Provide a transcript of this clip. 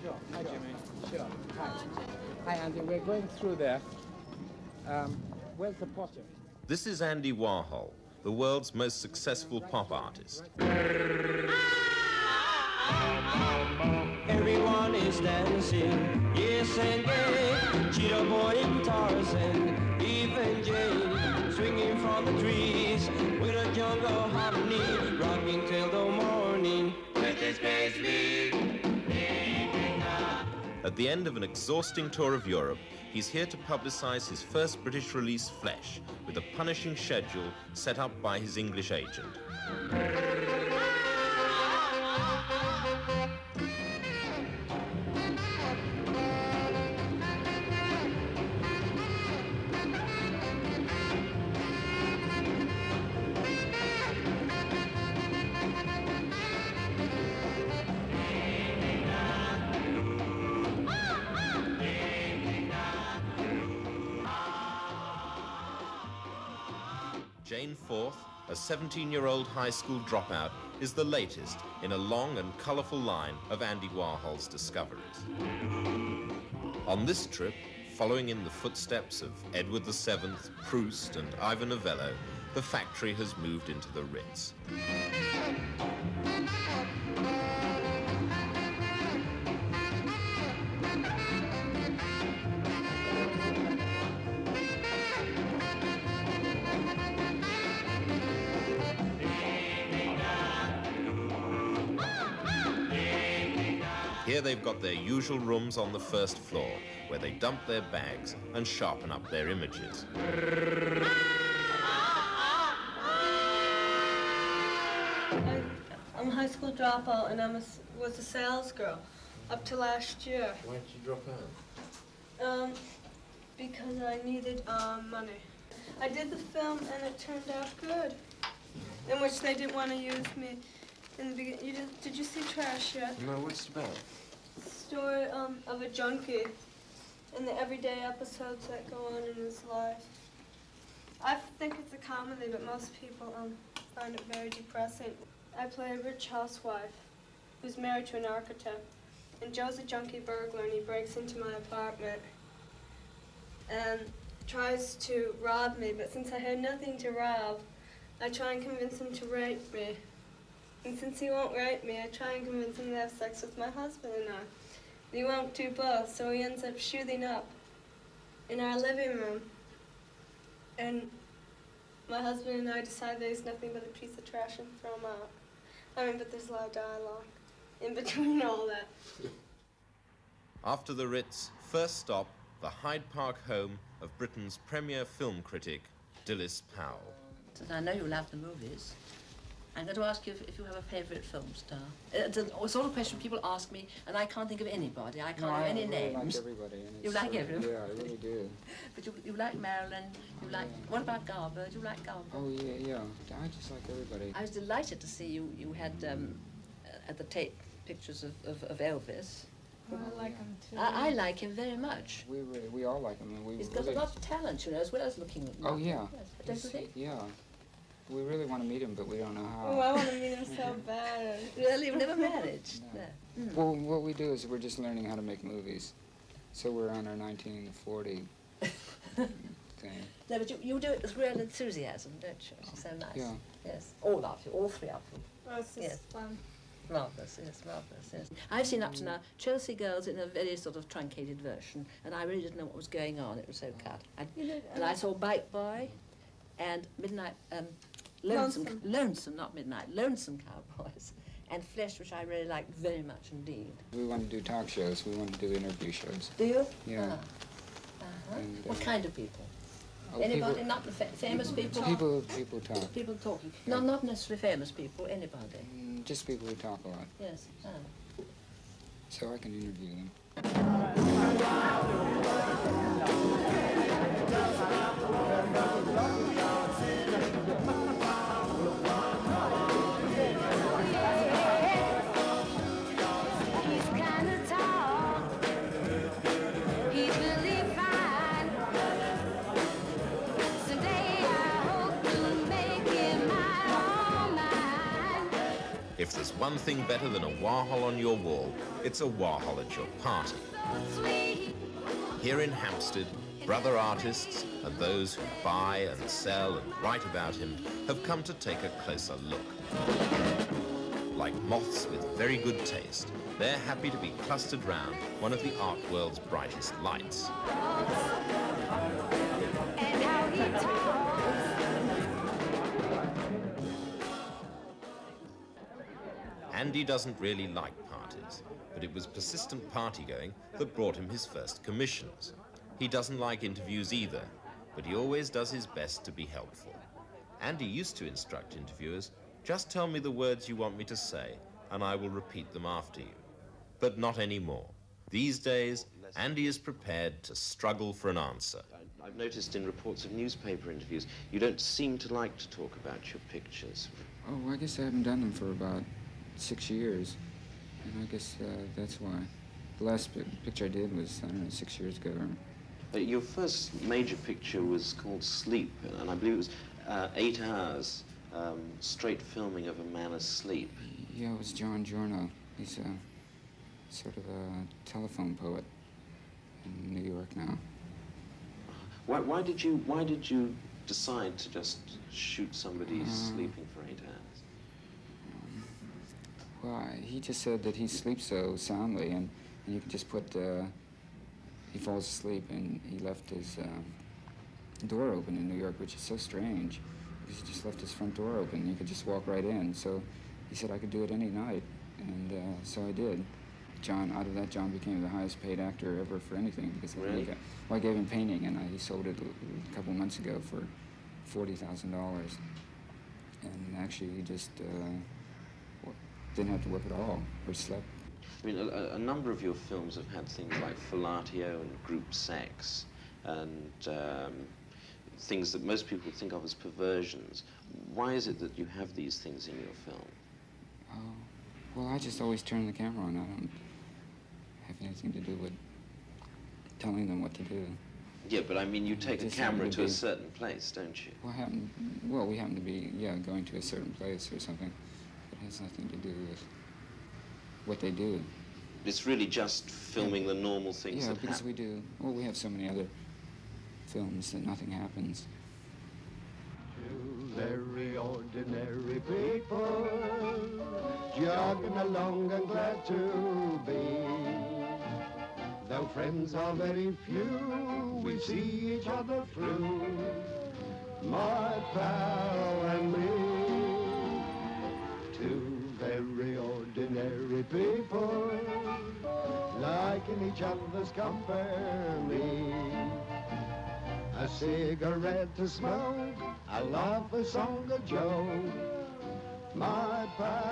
Sure. Hi, Jimmy. Sure. Hi. Hi, Andy. We're going through there. Where's the potter? This is Andy Warhol, the world's most successful pop artist. Everyone is dancing, yes and gay. Cheetah Boy and Tarzan, even Jane, swinging from the trees with a jungle harmony, rocking till the morning. With his bass At the end of an exhausting tour of Europe, he's here to publicise his first British release, Flesh, with a punishing schedule set up by his English agent. Jane Forth, a 17-year-old high school dropout, is the latest in a long and colourful line of Andy Warhol's discoveries. On this trip, following in the footsteps of Edward VII, Proust and Ivan Novello, the factory has moved into the Ritz. Here they've got their usual rooms on the first floor, where they dump their bags and sharpen up their images. I'm a high school dropout and was a sales girl up to last year. Why did you drop out? Because I needed money. I did the film and it turned out good, in which they didn't want to use me in the beginning. Did you see Trash yet? No, what's it about? Story of a junkie and the everyday episodes that go on in his life. I think it's a comedy, but most people find it very depressing. I play a rich housewife who's married to an architect, and Joe's a junkie burglar, and he breaks into my apartment and tries to rob me, but since I had nothing to rob, I try and convince him to rape me. And since he won't rape me, I try and convince him to have sex with my husband and I. And he won't do both, so he ends up shooting up in our living room. And my husband and I decide that he's nothing but a piece of trash and throw him out. But there's a lot of dialogue in between all that. After the Ritz, first stop, the Hyde Park home of Britain's premier film critic, Dilys Powell. I know you love the movies. I'm going to ask you if you have a favourite film star. It's a sort of question people ask me, and I can't think of anybody. I can't have any names. I like everybody. And you like everybody? Yeah, I really do. But you like Marilyn, you like... What about Garber? Do you like Garber? Oh, yeah. I just like everybody. I was delighted to see you had at the Tate pictures of Elvis. Well, I like him too. I like him very much. We all like him. He's got a lot of talent, you know, as well as looking at Oh, yeah. Yes, don't you think? Yeah. We really want to meet him, but we don't know how. Oh, I want to meet him so bad. Really? You've never managed? No. No. Well, what we do is we're just learning how to make movies. So we're on our 1940 thing. No, but you do it with real enthusiasm, don't you? It's so nice. Yeah. Yes. All of you, all three of you. Oh, it's just Yes. fun. Marvellous, yes, marvellous, yes. I've seen up to now Chelsea Girls in a very sort of truncated version, and I really didn't know what was going on. It was so cut. And I saw Bike Boy and Midnight... Lonesome, not Midnight, Lonesome Cowboys, and Flesh, which I really liked very much indeed. We want to do talk shows. We want to do interview shows. Do you? Yeah. And, what kind of people? Oh, Anybody, people, not the famous people? People talk. People talking. Yeah. No, not necessarily famous people, anybody. Just people who talk a lot. Yes. So I can interview them. If there's one thing better than a Warhol on your wall, it's a Warhol at your party. Here in Hampstead, brother artists and those who buy and sell and write about him have come to take a closer look. Like moths with very good taste, they're happy to be clustered round one of the art world's brightest lights. Andy doesn't really like parties, but it was persistent party-going that brought him his first commissions. He doesn't like interviews either, but he always does his best to be helpful. Andy used to instruct interviewers, just tell me the words you want me to say, and I will repeat them after you. But not anymore. These days, Andy is prepared to struggle for an answer. I've noticed in reports of newspaper interviews, you don't seem to like to talk about your pictures. Oh, I guess I haven't done them for about 6 years, and I guess that's why. The last picture I did was, I don't know, 6 years ago. Your first major picture was called Sleep, and I believe it was 8 hours straight filming of a man asleep. Yeah, it was John Giorno. He's a sort of a telephone poet in New York now. Why did you decide to just shoot somebody sleeping for 8 hours? Well, he just said that he sleeps so soundly, and you can just put, he falls asleep, and he left his door open in New York, which is so strange, because he just left his front door open. You could just walk right in. So he said I could do it any night, and so I did. Out of that, John became the highest paid actor ever for anything, because really? I gave him painting, and he sold it a couple months ago for $40,000. And actually, he just didn't have to work at all, or slept. I mean, a number of your films have had things like fellatio and group sex, and things that most people think of as perversions. Why is it that you have these things in your film? Oh, well, I just always turn the camera on. I don't have anything to do with telling them what to do. Yeah, but I mean, you take a camera to a certain place, don't you? Well, we happen to be, going to a certain place or something. It has nothing to do with what they do. It's really just filming the normal things that happen. Yeah, because we have so many other films that nothing happens. Two very ordinary people, jogging along and glad to be. Though friends are very few, we see each other through, my pal and me. Two very ordinary people, liking each other's company. A cigarette to smoke, a laugh, a song, a joke, my pal.